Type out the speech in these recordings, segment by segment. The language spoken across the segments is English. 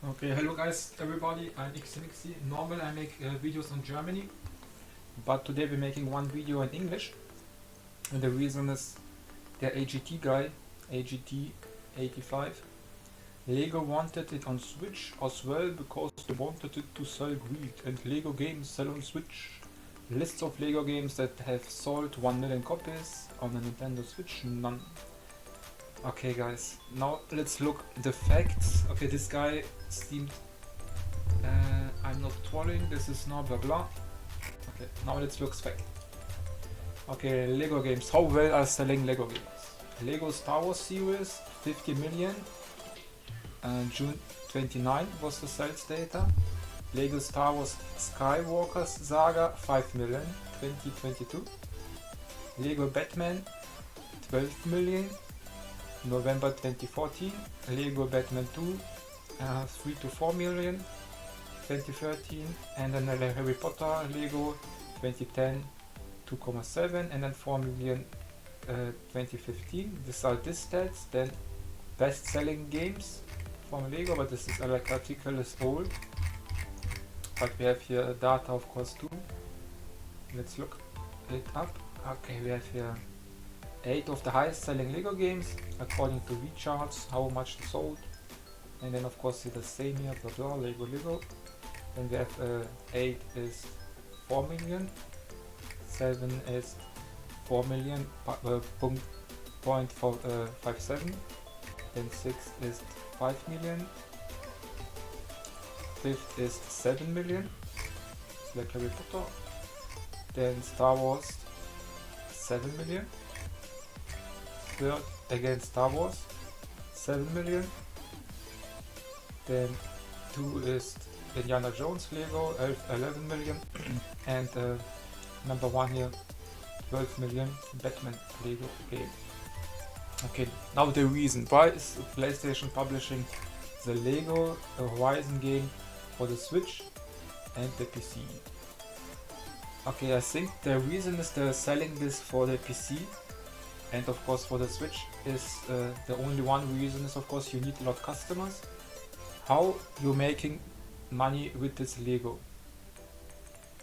Okay, hello guys, everybody, I'm ixximixxi. Normally I make videos on Germany, but today we're making one video in English. And the reason is the AGT guy, AGT85, Lego wanted it on Switch as well because they wanted it to sell greed, and Lego games sell on Switch. Lists of Lego games that have sold 1 million copies on a Nintendo Switch, none. Okay guys, now let's look the facts. Okay, this guy seemed I'm not trolling, this is no blah blah. Okay, now let's look fact. Okay, Lego games. How well are selling Lego games? Lego Star Wars series 50 million. June 29 was the sales data. Lego Star Wars Skywalker Saga 5 million 2022. Lego Batman 12 million November 2014. Lego Batman 2 3 to 4 million 2013, and then Harry Potter Lego 2010 2.7, and then 4 million 2015. These are these stats. Then best selling games from Lego, but this is like article is old, but we have here data of course too. Let's look it up. Okay, we have here 8 of the highest selling Lego games according to recharts, how much they sold, and then of course see the same here, blah blah, Lego. Then we have 8 is 4 million, 7 is 4 million, 0.57, then 6 is 5 million, 5th is 7 million, it's like Harry Potter, then Star Wars 7 million, 3rd again Star Wars 7 million, then 2 is Indiana Jones Lego 11 million, and number 1 here 12 million Batman Lego game. Okay, now the reason why is PlayStation publishing the Lego Horizon game for the Switch and the PC. Okay, I think the reason is they're selling this for the PC and of course for the Switch is the only one reason is of course you need a lot of customers. How you making money with this Lego?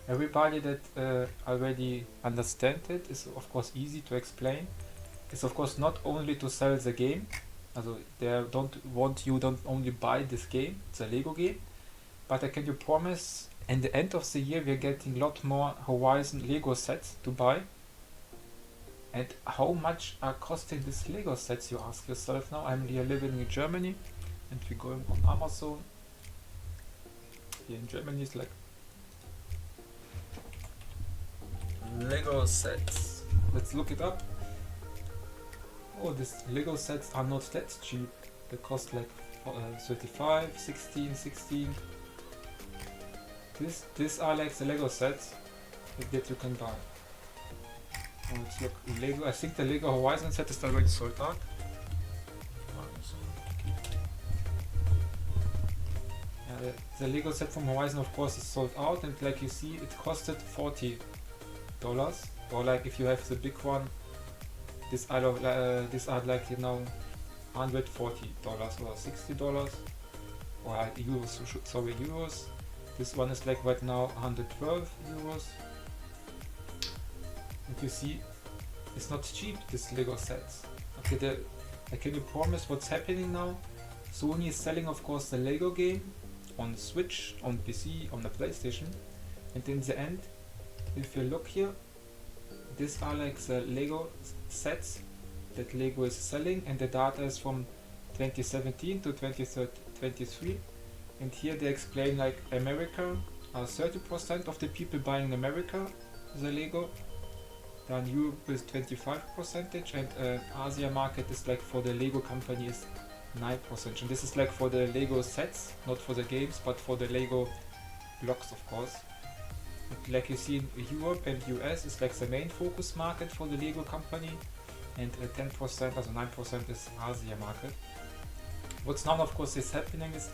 Everybody that already understand it is of course easy to explain. It's of course not only to sell the game, also they don't only buy this game, it's a Lego game, but I can you promise at the end of the year we're getting a lot more Horizon Lego sets to buy. And how much are costing these Lego sets, you ask yourself now. I'm here living in Germany and we're going on Amazon. Here in Germany it's like Lego sets. Let's look it up. Oh, these Lego sets are not that cheap. They cost like 35, 16. These are like the Lego sets that you can buy. Oh, let's look. Lego. I think the Lego Horizon set is already sold out. Yeah, the Lego set from Horizon of course is sold out, and like you see it costed $40, or like if you have the big one, these are like, you know, $140 or $60 or euros, sorry, euros. This one is like right now 112 euros. And you see it's not cheap, this Lego sets. Okay, I can you promise what's happening now. Sony is selling of course the Lego game on the Switch, on PC, on the PlayStation, and in the end, if you look here, these are like the Lego sets that Lego is selling, and the data is from 2017 to 2023, and here they explain like America, 30% of the people buying in America the Lego, then Europe is 25%, and Asia market is like for the Lego company is 9%, and this is like for the Lego sets, not for the games, but for the Lego blocks of course. And like you see in Europe and US is like the main focus market for the Lego company, and 10%, also 9% is Asia market. What's now of course is happening is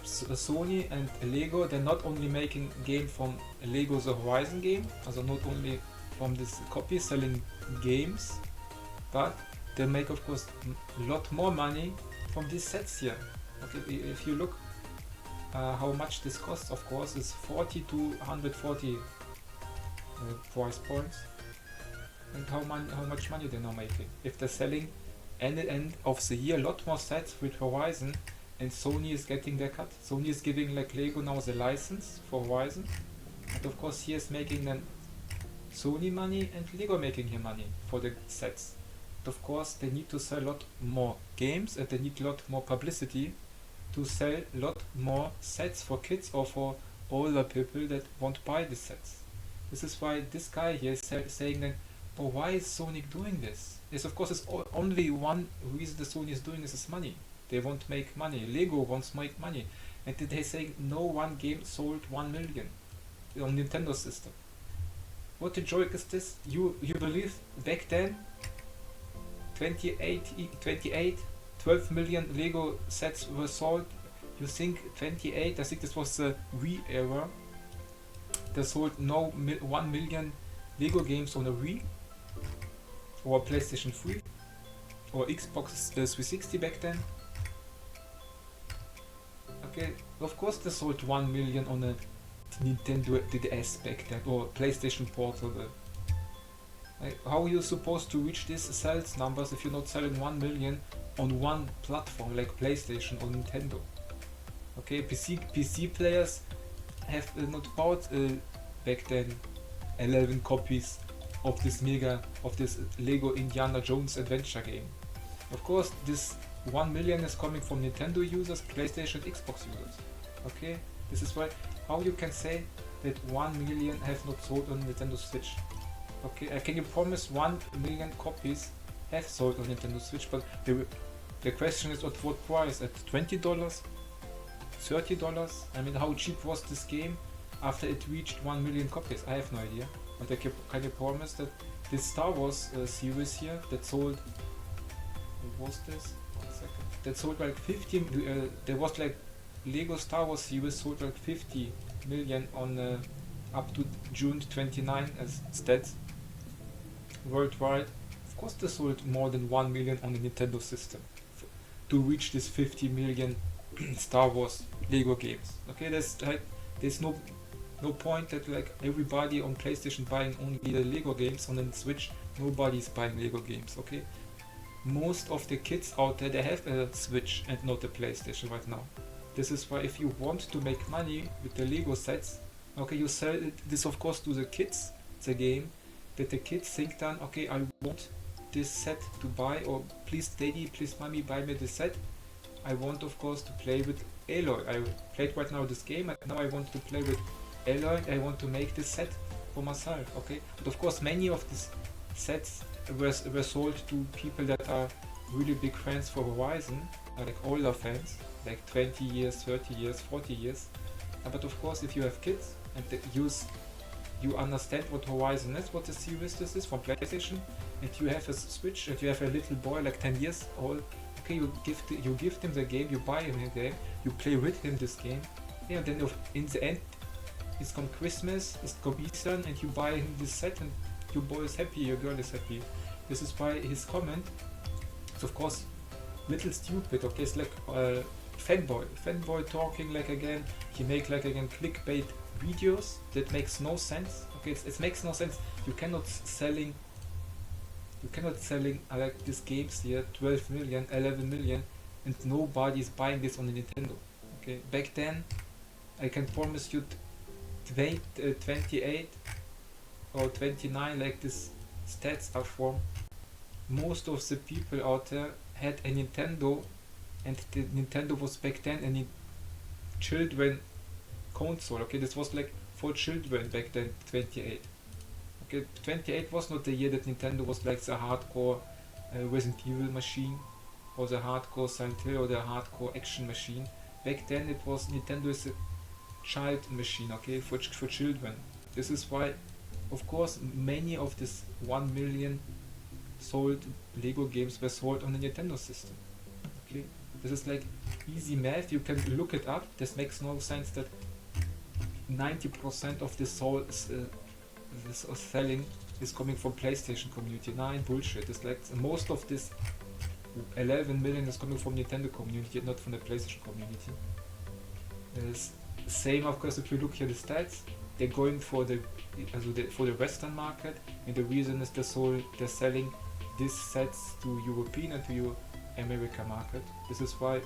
Sony and Lego, they're not only making game from Lego the Horizon game, also not only from this copy selling games, but they make of course a lot more money from these sets here. Okay, if you look how much this costs, of course, is 40 to 140 price points, and how much money they're now making. If they're selling at the end of the year a lot more sets with Horizon, and Sony is getting their cut. Sony is giving like Lego now the license for Horizon, and of course he is making then Sony money and Lego making him money for the sets. But of course they need to sell a lot more games, and they need a lot more publicity to sell a lot more sets for kids or for older people that won't buy the sets. This is why this guy here is saying that, but why is Sony doing this? Yes, of course, it's only one reason the Sony is doing this is money. They want to make money. Lego wants to make money. And they say no one game sold 1 million on Nintendo system. What a joke is this? You believe back then 12 million Lego sets were sold? You think 28? I think this was the Wii era. They sold 1 million Lego games on a Wii or PlayStation 3 or Xbox 360 back then. Okay, of course they sold 1 million on a Nintendo DS back then, or PlayStation Portable. Like, how are you supposed to reach these sales numbers if you're not selling 1 million on one platform like PlayStation or Nintendo? Okay, PC players have not bought back then 11 copies of this Lego Indiana Jones adventure game. Of course, this 1 million is coming from Nintendo users, PlayStation, Xbox users. Okay, this is why how you can say that 1 million have not sold on Nintendo Switch. Okay, can you promise 1 million copies have sold on Nintendo Switch? But the question is at what price? At $20? $30? I mean, how cheap was this game after it reached 1 million copies? I have no idea. But can you promise that this Star Wars series here that sold, what was this? 1 second. That sold like 50, there was like Lego Star Wars series sold like 50 million on up to June 29 as stats worldwide. Of course they sold more than 1 million on the Nintendo system to reach this 50 million Star Wars Lego games. Okay, there's no point that like everybody on PlayStation buying only the Lego games. On the Switch nobody's buying Lego games. Okay, most of the kids out there, they have a Switch and not a PlayStation right now. This is why if you want to make money with the Lego sets, okay, you sell this of course to the kids, the game, that the kids think then, okay, I want this set to buy, or please daddy, please mommy, buy me this set. I want of course to play with Aloy. I played right now this game and now I want to play with Aloy. I want to make this set for myself. Okay, but of course many of these sets were sold to people that are really big fans for Horizon, like older fans, like 20 years, 30 years, 40 years. But of course if you have kids and you understand what Horizon is, what the series this is from PlayStation, and you have a Switch and you have a little boy like 10 years old, okay, you give him the game, you buy him the game, you play with him this game, yeah, and then in the end it's come Christmas, it's come Easter, and you buy him this set and your boy is happy, your girl is happy. This is why his comment is of course little stupid. Okay, it's like fanboy talking like again, he make like again clickbait videos that makes no sense. Okay, it makes no sense. You cannot selling like these games here 12 million, 11 million, and nobody is buying this on the Nintendo. Okay, back then I can promise you 28 or 29, like this stats are from, most of the people out there had a Nintendo, and the Nintendo was back then a children console. Okay, this was like for children back then. 28. Okay, 28 was not the year that Nintendo was like the hardcore Resident Evil machine, or the hardcore Silent Hill, or the hardcore action machine. Back then it was Nintendo is a child machine, okay, for children. This is why, of course, many of this 1 million sold Lego games were sold on the Nintendo system. Okay, this is like easy math. You can look it up. This makes no sense that 90% of this selling is coming from PlayStation community. Nine bullshit. It's like most of this 11 million is coming from Nintendo community, not from the PlayStation community. Same of course if you look here the stats, they're going for the Western market, and the reason is they're selling these sets to European and to American market. This is why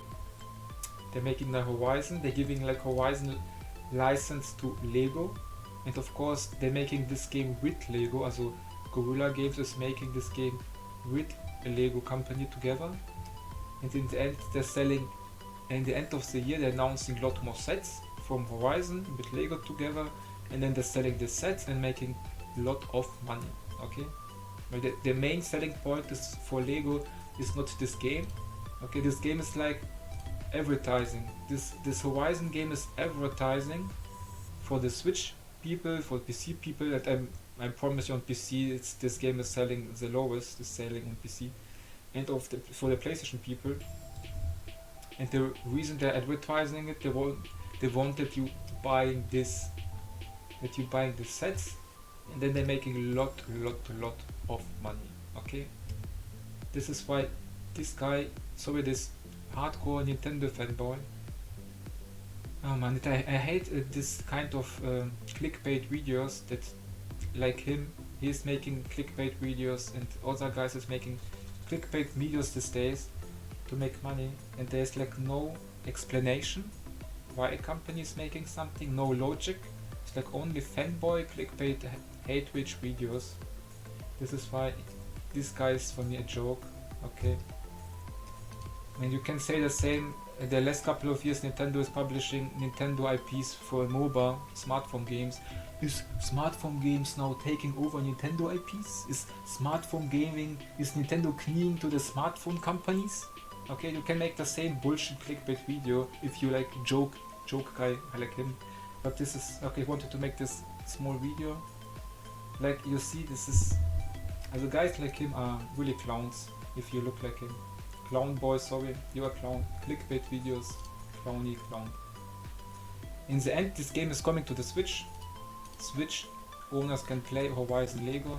they're making the Horizon. They're giving like Horizon license to Lego, and of course they're making this game with Lego. Also Guerrilla Games is making this game with a Lego company together, and in the end they're selling. And the end of the year they're announcing a lot more sets from Horizon with Lego together, and then they're selling the sets and making a lot of money. Okay, but the main selling point is for Lego is not this game. Okay, this game is like advertising. This Horizon game is advertising for the Switch people, for PC people, and I promise you on PC this game is selling the lowest, is selling on PC, and for the PlayStation people. And the reason they're advertising it, they wanted you buying this, that you buying the sets, and then they're making a lot of money. Okay, this is why this guy, this hardcore Nintendo fanboy. Oh man, I hate this kind of clickbait videos that, like him, he's making clickbait videos, and other guys is making clickbait videos these days to make money, and there's like no explanation why a company is making something, no logic. It's like only fanboy clickbait hate witch videos. This is why this guy is for me a joke. Okay, and you can say the same. The last couple of years Nintendo is publishing Nintendo IPs for MOBA smartphone games. Is smartphone games now taking over Nintendo IPs? Is smartphone gaming, is Nintendo kneeing to the smartphone companies? Okay, you can make the same bullshit clickbait video if you like joke guy like him. But this is okay. Wanted to make this small video. Like you see, this is, also guys like him are really clowns. If you look like him, clown boy. Sorry, you are clown. Clickbait videos, clowny clown. In the end, this game is coming to the Switch. Switch owners can play Horizon Lego.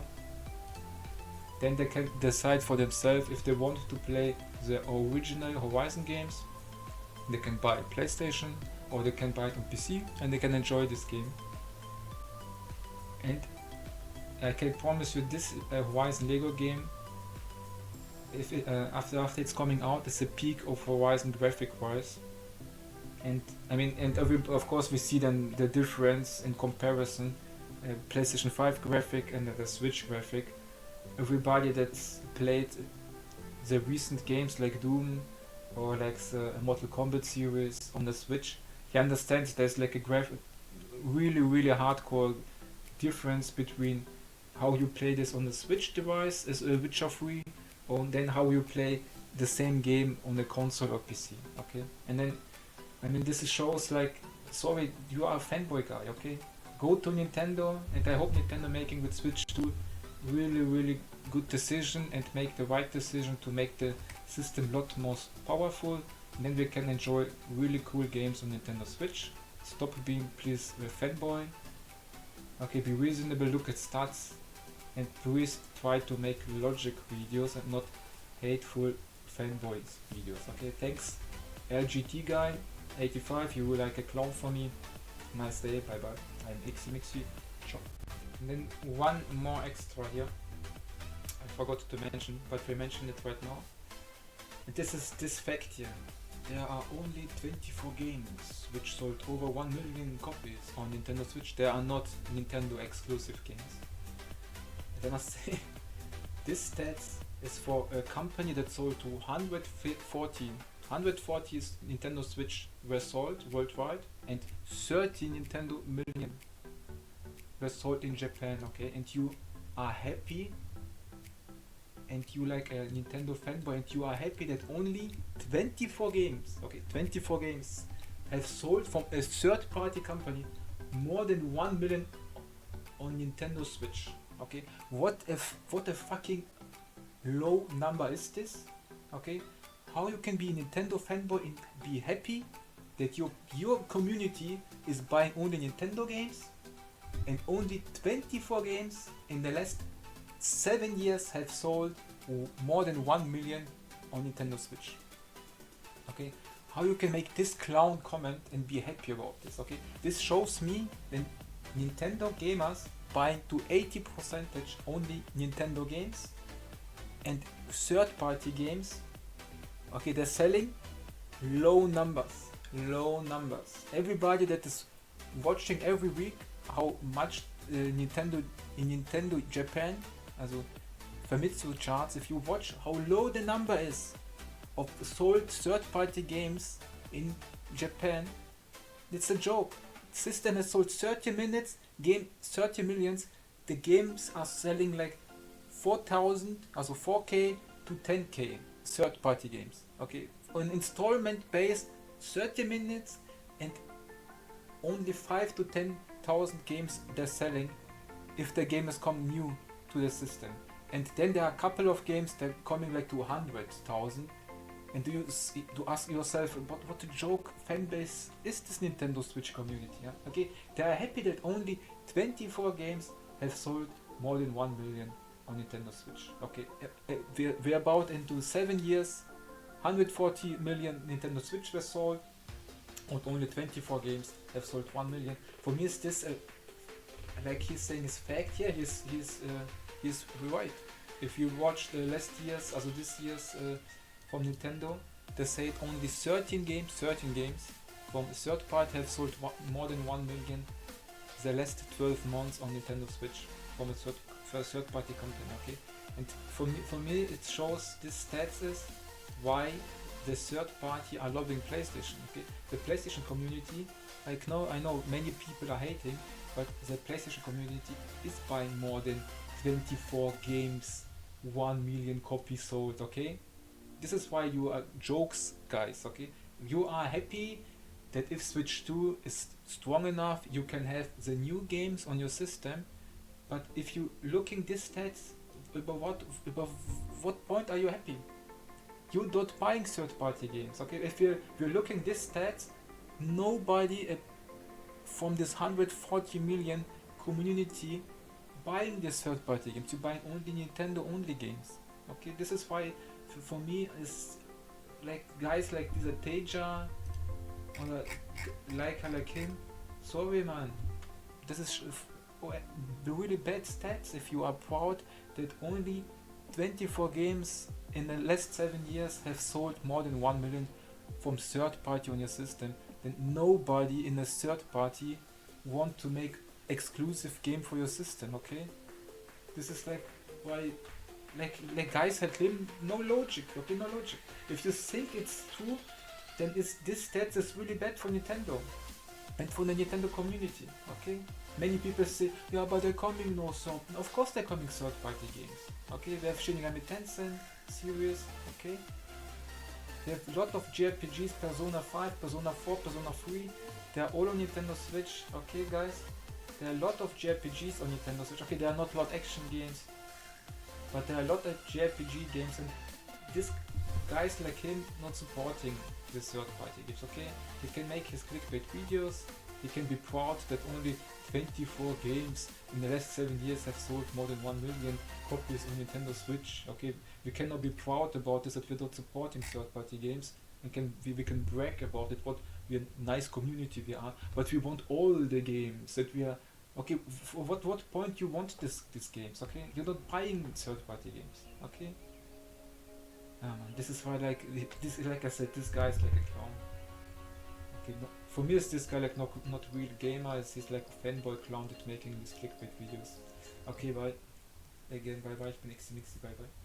Then they can decide for themselves if they want to play the original Horizon games. They can buy a PlayStation or they can buy it on PC, and they can enjoy this game. And I can promise you this Horizon Lego game, if it, after it's coming out, it's a peak of Horizon graphic wise. And I mean, and of course we see then the difference in comparison, PlayStation 5 graphic and the Switch graphic. Everybody that's played the recent games like Doom or like the Mortal Kombat series on the Switch, he understands there's like a really hardcore difference between how you play this on the Switch device as a Witcher 3, and then how you play the same game on the console or PC. Okay, and then I mean this shows like, sorry, you are a fanboy guy. Okay, go to Nintendo, and I hope Nintendo making with Switch 2 really good decision, and make the right decision to make the system a lot more powerful, and then we can enjoy really cool games on Nintendo Switch. Stop being please a fanboy. Okay, be reasonable, look at stats, and please try to make logic videos and not hateful fanboys videos. Okay, thanks LGT guy 85, you were like a clown for me. Nice day, bye bye. I'm ixximixxi. Ciao. And then one more extra here, I forgot to mention, but we mentioned it right now. And this is this fact here. There are only 24 games which sold over 1 million copies on Nintendo Switch. They are not Nintendo exclusive games. And I must say, this stats is for a company that sold to 140 Nintendo Switch were sold worldwide, and 30 Nintendo million were sold in Japan. Okay, and you are happy, and you like a Nintendo fanboy, and you are happy that only 24 games, okay, 24 games have sold from a third-party company more than 1 million on Nintendo Switch. Okay, what a fucking low number is this? Okay, how you can be a Nintendo fanboy and be happy that your community is buying only Nintendo games, and only 24 games in the last 7 years have sold more than 1 million on Nintendo Switch. Okay, how you can make this clown comment and be happy about this. Okay, this shows me that Nintendo gamers buying to 80% only Nintendo games and third-party games. Okay, they're selling low numbers. Everybody that is watching every week how much Nintendo in Nintendo Japan, also Famitsu charts, if you watch how low the number is of sold third-party games in Japan, it's a joke. System has sold 30 millions. The games are selling like 4,000, also 4K to 10K third-party games. Okay, on installment base, 30 minutes and only 5 to 10,000 games they're selling if the game is coming new to the system. And then there are a couple of games that are coming like to 100,000. And do you ask yourself what a joke fanbase is this Nintendo Switch community? Yeah? Okay, they are happy that only 24 games have sold more than 1 million on Nintendo Switch. Okay, we're about into 7 years, 140 million Nintendo Switch were sold, and only 24 games have sold 1 million. For me, is this like he's saying is fact? Yeah, he's right. If you watch the last year's, also this year's from Nintendo, they said only 13 games from third party have sold more than 1 million the last 12 months on Nintendo Switch from a third party company. Okay, and for me it shows this stats is why the third party are loving PlayStation. Okay, the PlayStation community, I know many people are hating, but the PlayStation community is buying more than 24 games, 1 million copies sold. Okay, this is why you are jokes, guys. Okay, you are happy that if Switch 2 is strong enough, you can have the new games on your system. But if you looking these stats, above what point are you happy? You're not buying third-party games. Okay, if you're looking these stats, nobody from this 140 million community buying these third-party games. You're buying only Nintendo only games. Okay, this is why for me is like guys like this Teja or like him. Sorry, man. This is the really bad stats. If you are proud that only 24 games in the last 7 years have sold more than 1 million from third party on your system, then nobody in a third party want to make exclusive game for your system. Okay, this is like why like guys had him no logic. Okay, no logic. If you think it's true, then this stats is really bad for Nintendo and for the Nintendo community. Okay, many people say, yeah, but they're coming no so. Of course they're coming third party games. Okay, they have Shin Megami Tensei series. Okay, they have a lot of JRPGs, Persona 5, Persona 4, Persona 3. They are all on Nintendo Switch. Okay, guys, there are a lot of JRPGs on Nintendo Switch. Okay, there are not a lot of action games, but there are a lot of JRPG games, and this guys like him not supporting the third party games. Okay, he can make his clickbait videos. He can be proud that only 24 games in the last 7 years have sold more than 1 million copies on Nintendo Switch. Okay, we cannot be proud about this, that we're not supporting third party games, and we can brag about it, what we a nice community we are, but we want all the games that we are. Okay, for what point you want these games? Okay, you're not buying third party games. Okay, this is why like I said, this guy is like a clown. Okay, no, for me is this guy like not real gamer. He's like a fanboy clown that's making these clickbait videos. Okay, bye. Again, bye bye. Ich bin ixximixxi. Bye bye.